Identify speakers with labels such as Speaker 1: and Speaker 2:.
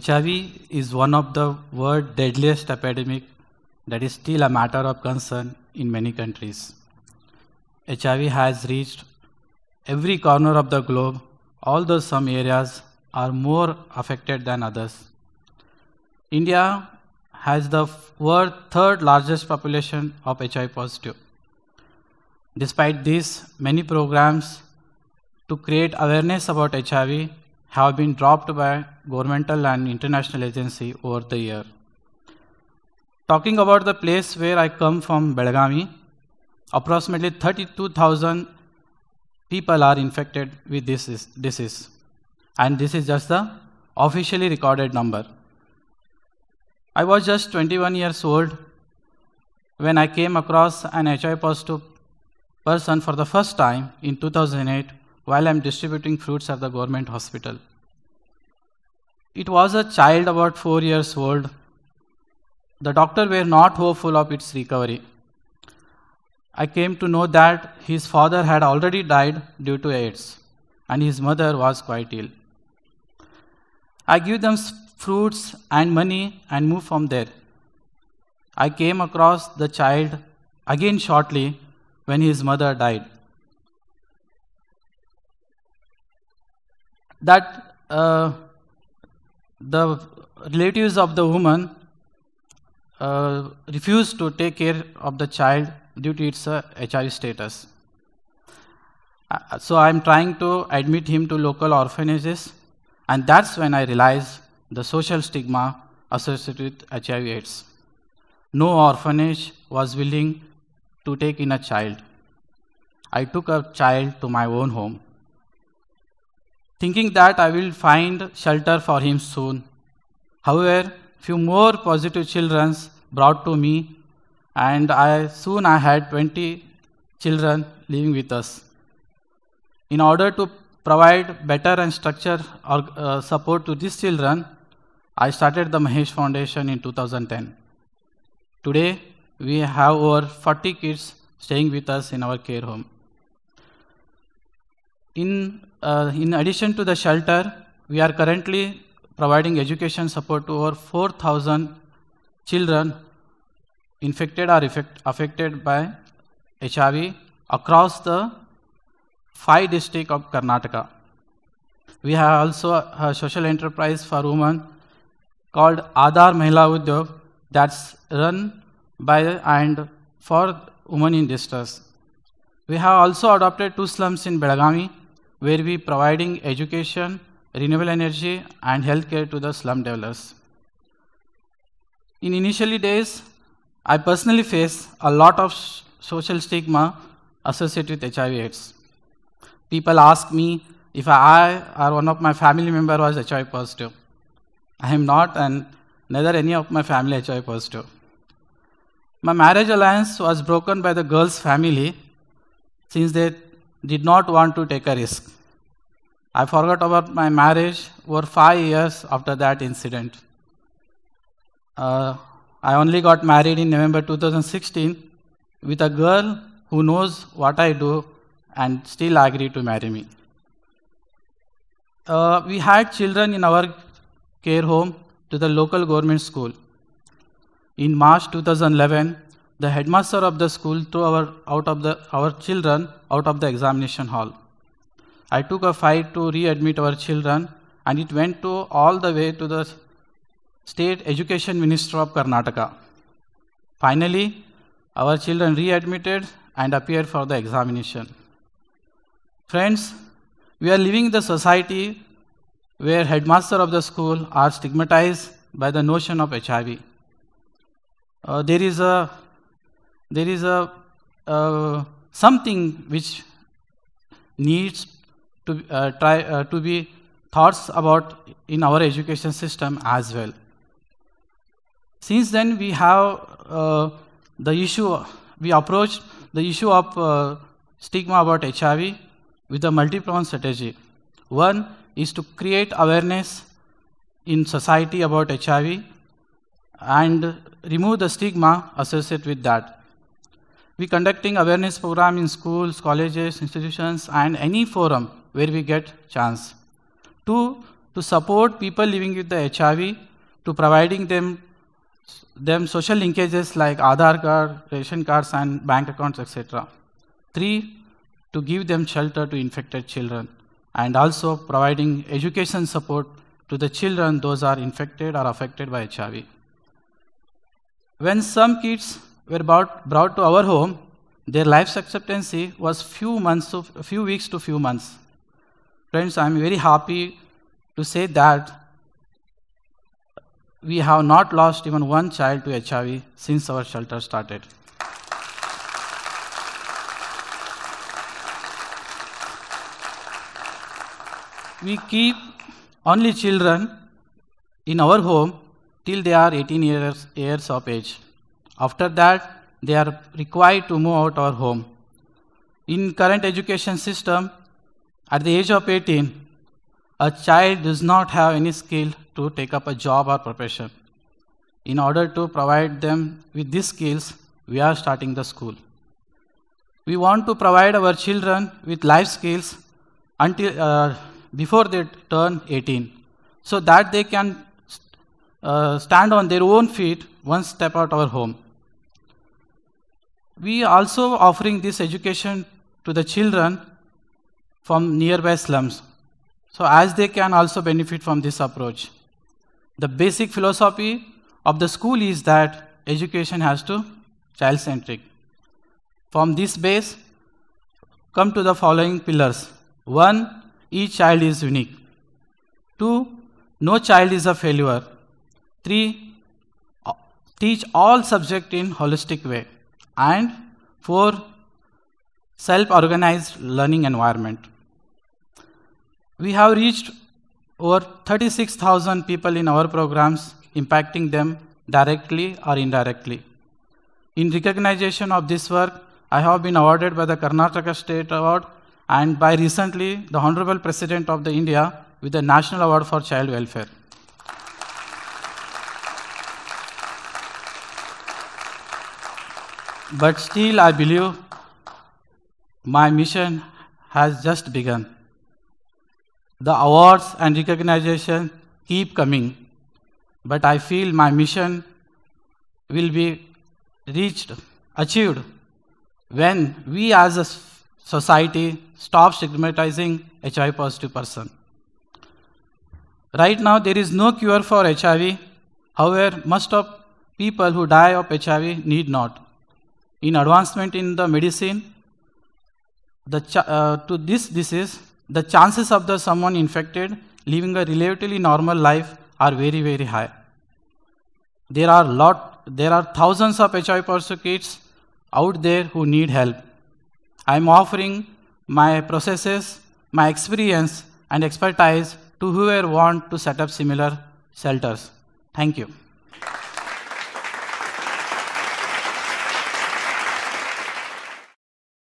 Speaker 1: HIV is one of the world's deadliest epidemic that is still a matter of concern in many countries. HIV has reached every corner of the globe, although some areas are more affected than others. India has the world's third largest population of HIV positive. Despite this, many programs to create awareness about HIV have been dropped by governmental and international agencies over the year. Talking about the place where I come from, Belgavi, approximately 32,000 people are infected with this disease. And this is just the officially recorded number. I was just 21 years old when I came across an HIV positive person for the first time in 2008 while I'm distributing fruits at the government hospital. It was a child about 4 years old. The doctors were not hopeful of its recovery. I came to know that his father had already died due to AIDS and his mother was quite ill. I gave them fruits and money and moved from there. I came across the child again shortly when his mother died. The relatives of the woman refused to take care of the child due to its HIV status. So I'm trying to admit him to local orphanages, and that's when I realized the social stigma associated with HIV/AIDS. No orphanage was willing to take in a child. I took a child to my own home, thinking that I will find shelter for him soon. However, few more positive children brought to me, and soon I had 20 children living with us. In order to provide better and structured support to these children, I started the Mahesh Foundation in 2010. Today, we have over 40 kids staying with us in our care home. In addition to the shelter, we are currently providing education support to over 4,000 children infected or affected by HIV across the 5 districts of Karnataka. We have also a social enterprise for women called Aadhar Mahila Udyog that's run by and for women in distress. We have also adopted 2 slums in Belgavi where we are providing education, renewable energy and healthcare to the slum dwellers. In initial days, I personally faced a lot of social stigma associated with HIV/AIDS. People ask me if I or one of my family members was HIV positive. I am not, and neither any of my family HIV positive. My marriage alliance was broken by the girl's family since they did not want to take a risk. I forgot about my marriage over 5 years after that incident. I only got married in November 2016 with a girl who knows what I do and still agreed to marry me. We had children in our care home to the local government school. In March 2011, the headmaster of the school threw our children out of the examination hall. I took a fight to readmit our children, and it went all the way to the State Education Minister of Karnataka. Finally, our children readmitted and appeared for the examination. Friends, we are living in the society where headmaster of the school are stigmatized by the notion of HIV. There is something which needs to be thoughts about in our education system as well. Since then, we have we approached the issue of stigma about HIV with a multi-pronged strategy. One is to create awareness in society about HIV and remove the stigma associated with that. We conducting awareness program in schools, colleges, institutions, and any forum where we get chance. Two, to support people living with the HIV, to providing them social linkages like Aadhaar card, ration cards, and bank accounts, etc. Three, to give them shelter to infected children, and also providing education support to the children those are infected or affected by HIV. When some kids were brought to our home, their life expectancy was few weeks to few months. Friends, I am very happy to say that we have not lost even one child to HIV since our shelter started. We keep only children in our home till they are 18 years of age. After that, they are required to move out our home. In current education system, at the age of 18, a child does not have any skill to take up a job or profession. In order to provide them with these skills, we are starting the school. We want to provide our children with life skills until before they turn 18, so that they can stand on their own feet once step out our home. We also offering this education to the children from nearby slums, so as they can also benefit from this approach. The basic philosophy of the school is that education has to child-centric. From this base, come to the following pillars. 1, each child is unique. 2, no child is a failure. 3, teach all subjects in holistic way. And 4, self-organized learning environment. We have reached over 36,000 people in our programs, impacting them directly or indirectly. In recognition of this work, I have been awarded by the Karnataka State Award and by recently the Honorable President of the India with the National Award for Child Welfare. But still, I believe my mission has just begun. The awards and recognition keep coming, but I feel my mission will be achieved when we as a society stop stigmatizing HIV positive person. Right now, there is no cure for HIV. However, most of people who die of HIV need not. In advancement in the medicine, to this disease, the chances of someone infected living a relatively normal life are very, very high. There are thousands of HIV positive kids out there who need help. I am offering my processes, my experience and expertise to whoever want to set up similar shelters. Thank you.